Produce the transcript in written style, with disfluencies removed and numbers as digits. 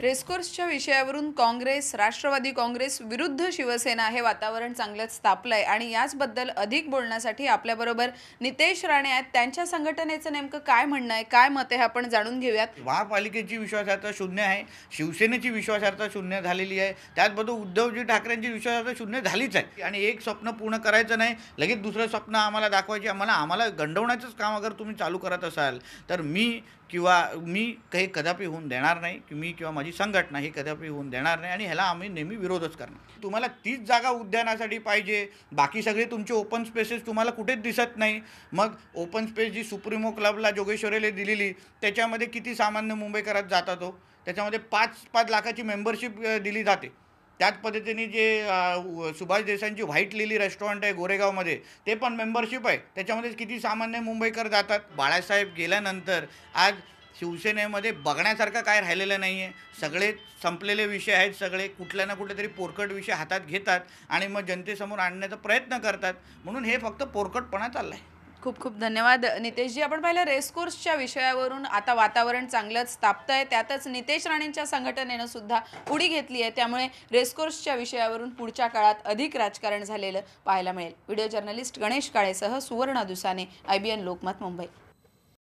रेसकोर्सच्या विषयावरून काँग्रेस, राष्ट्रवादी काँग्रेस विरुद्ध शिवसेना हे वातावरण चांगलंच तापलंय आणि याचबद्दल अधिक बोलण्यासाठी आपल्याबरोबर नितेश राणे आहेत। त्यांच्या संघटनेचं नेमकं काय म्हणणं आहे, काय मत आहे आपण जाणून घेऊयात। महापालिकेची विश्वासार्हता शून्य आहे, शिवसेनेची विश्वासार्हता शून्य झालेली आहे, त्याचबरोबर उद्धवजी ठाकरेंची विश्वासार्हता शून्य झालीच आहे। आणि एक स्वप्न पूर्ण करायचं नाही, लगेच दुसरं स्वप्न आम्हाला दाखवायचे, आम्हाला गंडवण्याचंच काम अगर तुम्ही चालू करत असाल तर मी काही कदापि होऊन देणार नाही, की मी किंवा माझी संघटना हे कदापि होऊन देणार नाही आणि ह्याला आम्ही नेहमी विरोधच करणार। तुम्हाला 30 जागा उद्यानासाठी पाहिजे, बाकी सगळे तुमचे ओपन स्पेसेस तुम्हाला कुठेच दिसत नाही। मग ओपन स्पेस जी सुप्रीमो क्लबला जोगेश्वरीला दिलेली त्याच्यामध्ये किती सामान्य मुंबईकरात जातात हो, त्याच्यामध्ये 5 लाखाची मेंबरशिप दिली जाते। त्याच पद्धतीने जे सुभाष देसाईंची व्हाईट लिली रेस्टॉरंट आहे गोरेगावमध्ये, ते पण मेंबरशिप आहे, त्याच्यामध्ये किती सामान्य मुंबईकर जातात। बाळासाहेब गेल्यानंतर आज शिवसेनेमध्ये बघण्यासारखं काय राहिलेलं नाही आहे, सगळे संपलेले विषय आहेत, सगळे कुठल्या ना कुठले तरी पोरकट विषय हातात घेतात आणि मग जनतेसमोर आणण्याचा प्रयत्न करतात, म्हणून हे फक्त पोरकटपणा चालला आहे। खूप खूप धन्यवाद नितेशजी। आपण पाहिलं रेसकोर्सच्या विषयावरून आता वातावरण चांगलंच तापतंय, त्यातच नितेश राणेंच्या संघटनेनं सुद्धा उडी घेतली आहे, त्यामुळे रेसकोर्सच्या विषयावरून पुढच्या काळात अधिक राजकारण झालेलं पाहायला मिळेल। व्हिडिओ जर्नलिस्ट गणेश काळेसह सुवर्णा दुसाने, IBN लोकमत, मुंबई।